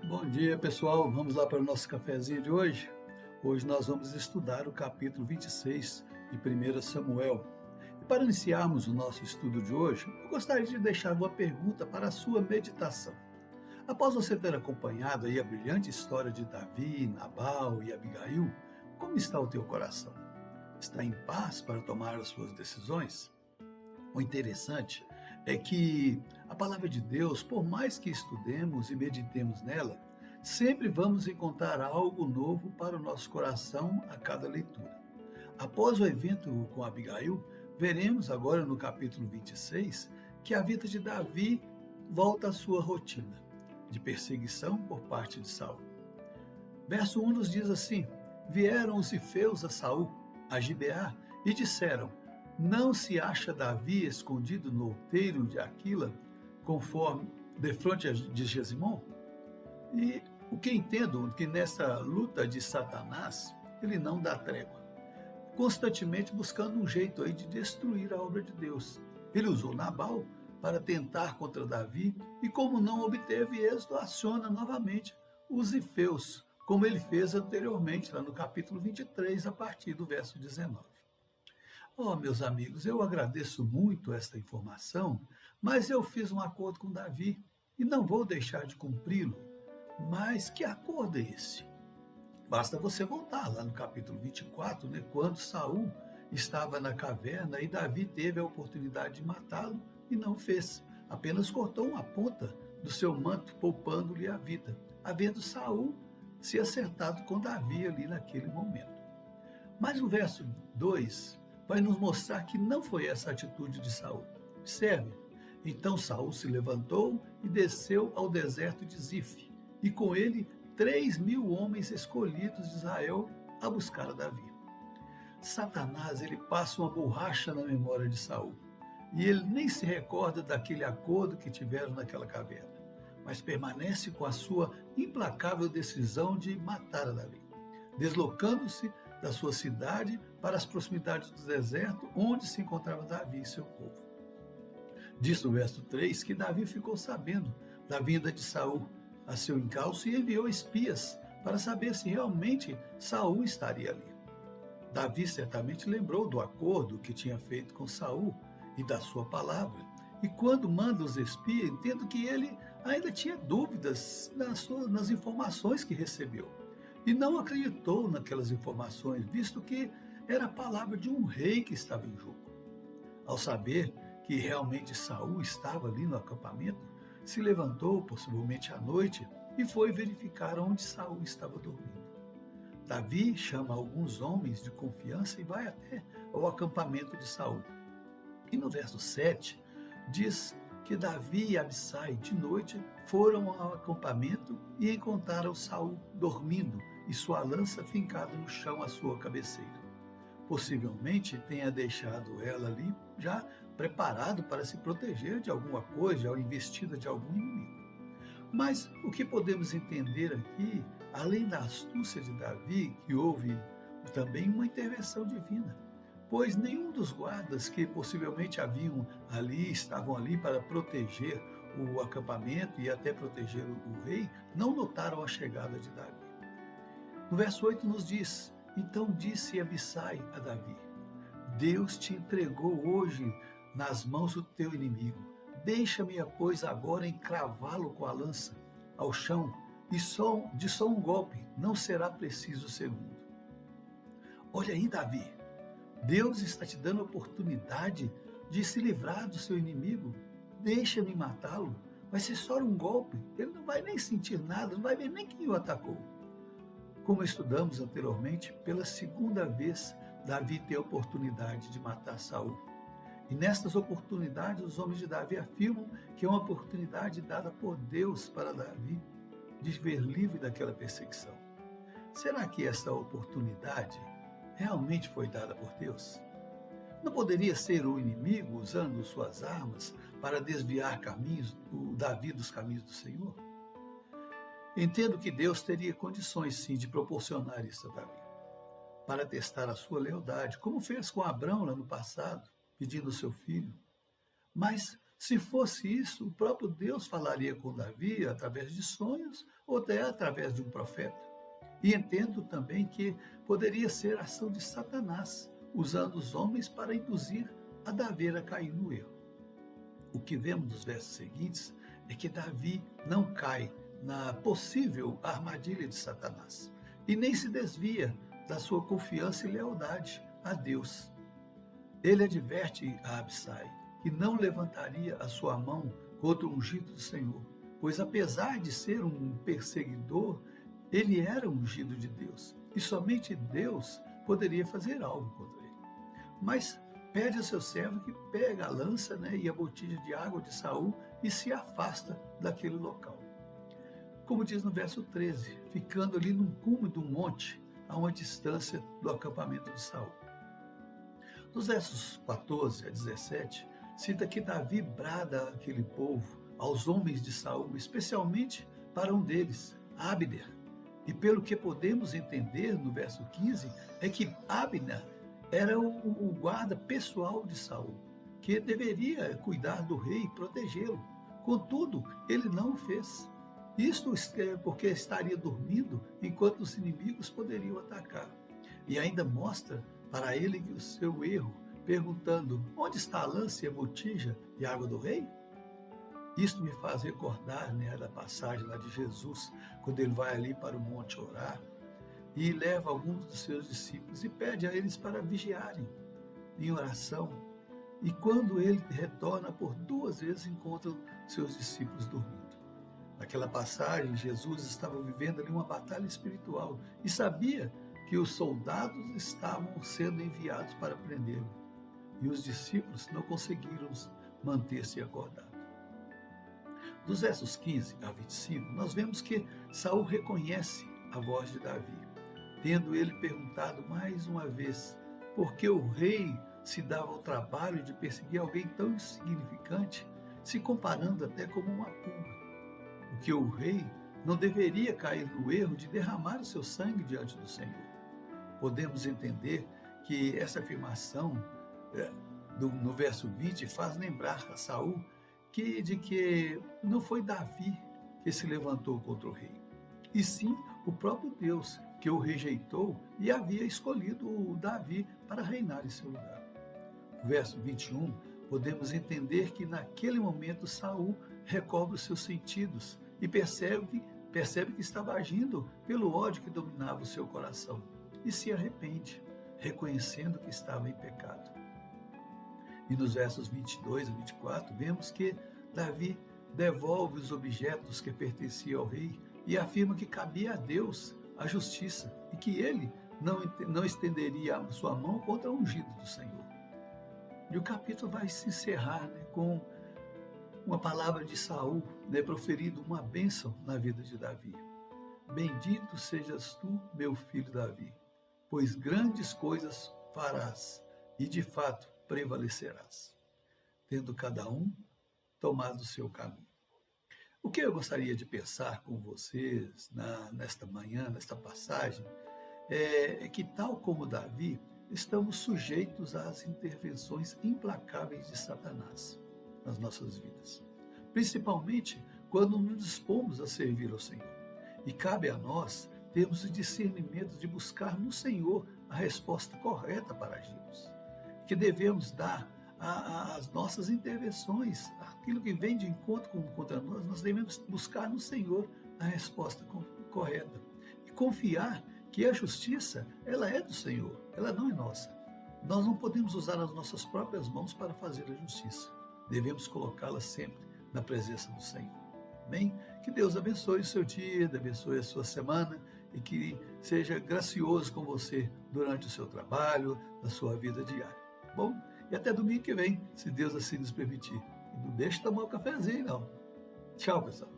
Bom dia, pessoal. Vamos lá para o nosso cafezinho de hoje? Hoje nós vamos estudar o capítulo 26 de 1 Samuel. E para iniciarmos o nosso estudo de hoje, eu gostaria de deixar uma pergunta para a sua meditação. Após você ter acompanhado aí a brilhante história de Davi, Nabal e Abigail, como está o teu coração? Está em paz para tomar as suas decisões? O interessante é que a palavra de Deus, por mais que estudemos e meditemos nela, sempre vamos encontrar algo novo para o nosso coração a cada leitura. Após o evento com Abigail, veremos agora no capítulo 26 que a vida de Davi volta à sua rotina de perseguição por parte de Saul. Verso 1 nos diz assim: Vieram os ifeus a Saul, a Gibeá, e disseram: Não se acha Davi escondido no outeiro de Aquila, conforme defronte de Jezimon? E o que entendo que nessa luta de Satanás, ele não dá trégua, constantemente buscando um jeito aí de destruir a obra de Deus. Ele usou Nabal para tentar contra Davi e, como não obteve êxito, aciona novamente os ifeus, como ele fez anteriormente, lá no capítulo 23, a partir do verso 19. Oh, meus amigos, eu agradeço muito esta informação, mas eu fiz um acordo com Davi e não vou deixar de cumpri-lo. Mas que acordo é esse? Basta você voltar lá no capítulo 24, né, quando Saul estava na caverna e Davi teve a oportunidade de matá-lo e não fez. Apenas cortou uma ponta do seu manto, poupando-lhe a vida, havendo Saul se acertado com Davi ali naquele momento. Mas o verso 2 vai nos mostrar que não foi essa a atitude de Saul. Observe. Então Saul se levantou e desceu ao deserto de Zif, e com ele 3.000 homens escolhidos de Israel a buscar a Davi. Satanás, ele passa uma borracha na memória de Saul, e ele nem se recorda daquele acordo que tiveram naquela caverna, mas permanece com a sua implacável decisão de matar a Davi, deslocando-se da sua cidade para as proximidades do deserto, onde se encontrava Davi e seu povo. Diz no verso 3 que Davi ficou sabendo da vinda de Saul a seu encalço e enviou espias para saber se realmente Saul estaria ali. Davi certamente lembrou do acordo que tinha feito com Saul e da sua palavra. E quando manda os espias, entendo que ele ainda tinha dúvidas nas informações que recebeu. E não acreditou naquelas informações, visto que era a palavra de um rei que estava em jogo. Ao saber que realmente Saul estava ali no acampamento, se levantou, possivelmente à noite, e foi verificar onde Saul estava dormindo. Davi chama alguns homens de confiança e vai até ao acampamento de Saul. E no verso 7, diz que Davi e Abissai, de noite, foram ao acampamento e encontraram Saul dormindo e sua lança fincada no chão à sua cabeceira. Possivelmente tenha deixado ela ali já preparado para se proteger de alguma coisa ou investida de algum inimigo. Mas o que podemos entender aqui, além da astúcia de Davi, que houve também uma intervenção divina, pois nenhum dos guardas que possivelmente estavam ali para proteger o acampamento e até proteger o rei, não notaram a chegada de Davi. No verso 8 nos diz: Então disse Abissai a Davi: Deus te entregou hoje nas mãos do teu inimigo. Deixa-me, pois, agora encravá-lo com a lança ao chão, e de só um golpe, não será preciso segundo. Olha aí, Davi, Deus está te dando a oportunidade de se livrar do seu inimigo. Deixa-me matá-lo, vai ser só um golpe, ele não vai nem sentir nada, não vai ver nem quem o atacou. Como estudamos anteriormente, pela segunda vez, Davi tem a oportunidade de matar Saul. E nestas oportunidades, os homens de Davi afirmam que é uma oportunidade dada por Deus para Davi de ver livre daquela perseguição. Será que esta oportunidade realmente foi dada por Deus? Não poderia ser o inimigo usando suas armas para desviar Davi dos caminhos do Senhor? Entendo que Deus teria condições, sim, de proporcionar isso a Davi, para testar a sua lealdade, como fez com Abrão lá no passado, pedindo o seu filho. Mas Se fosse isso, o próprio Deus falaria com Davi através de sonhos ou até através de um profeta. E entendo também que poderia ser ação de Satanás, usando os homens para induzir a Davi a cair no erro. O que vemos nos versos seguintes é que Davi não cai na possível armadilha de Satanás e nem se desvia da sua confiança e lealdade a Deus. Ele adverte a Abissai que não levantaria a sua mão contra o ungido do Senhor, pois apesar de ser um perseguidor, ele era ungido de Deus e somente Deus poderia fazer algo contra ele. Mas pede a seu servo que pega a lança, e a botija de água de Saul e se afasta daquele local. Como diz no verso 13, ficando ali num cume do monte, a uma distância do acampamento de Saul. Nos versos 14 a 17, cita que Davi brada àquele povo, aos homens de Saul, especialmente para um deles, Abner. E pelo que podemos entender no verso 15, é que Abner era o guarda pessoal de Saul, que deveria cuidar do rei e protegê-lo. Contudo, ele não o fez. Isto é porque estaria dormindo enquanto os inimigos poderiam atacar. E ainda mostra para ele o seu erro, perguntando: onde está a lança e a botija de água do rei? Isto me faz recordar da passagem lá de Jesus, quando ele vai ali para o monte orar e leva alguns dos seus discípulos e pede a eles para vigiarem em oração. E quando ele retorna por 2 vezes, encontra seus discípulos dormindo. Naquela passagem, Jesus estava vivendo ali uma batalha espiritual e sabia que os soldados estavam sendo enviados para prendê-lo. E os discípulos não conseguiram manter-se acordados. Dos versos 15 a 25, nós vemos que Saul reconhece a voz de Davi, tendo ele perguntado mais uma vez por que o rei se dava ao trabalho de perseguir alguém tão insignificante, se comparando até como uma pulga. O que o rei não deveria cair no erro de derramar o seu sangue diante do Senhor. Podemos entender que essa afirmação no verso 20 faz lembrar a Saul de que não foi Davi que se levantou contra o rei, e sim o próprio Deus, que o rejeitou e havia escolhido o Davi para reinar em seu lugar. No verso 21, podemos entender que naquele momento Saul recobra os seus sentidos e percebe que estava agindo pelo ódio que dominava o seu coração e se arrepende, reconhecendo que estava em pecado. E nos versos 22 a 24, vemos que Davi devolve os objetos que pertenciam ao rei e afirma que cabia a Deus a justiça e que ele não estenderia a sua mão contra o ungido do Senhor. E o capítulo vai se encerrar com uma palavra de Saul, proferindo uma bênção na vida de Davi. Bendito sejas tu, meu filho Davi, pois grandes coisas farás e de fato prevalecerás, tendo cada um tomado o seu caminho. O que eu gostaria de pensar com vocês nesta manhã, nesta passagem, é que, tal como Davi, estamos sujeitos às intervenções implacáveis de Satanás nas nossas vidas, principalmente quando nos dispomos a servir ao Senhor. E cabe a nós termos o discernimento de buscar no Senhor a resposta correta para agirmos, que devemos dar às nossas intervenções, aquilo que vem de encontro contra nós devemos buscar no Senhor a resposta correta e confiar que a justiça, ela é do Senhor, ela não é nossa. Nós não podemos usar as nossas próprias mãos para fazer a justiça. Devemos colocá-la sempre na presença do Senhor. Amém? Que Deus abençoe o seu dia, abençoe a sua semana e que seja gracioso com você durante o seu trabalho, na sua vida diária. Bom, e até domingo que vem, se Deus assim nos permitir. E não deixe de tomar um cafezinho, não. Tchau, pessoal.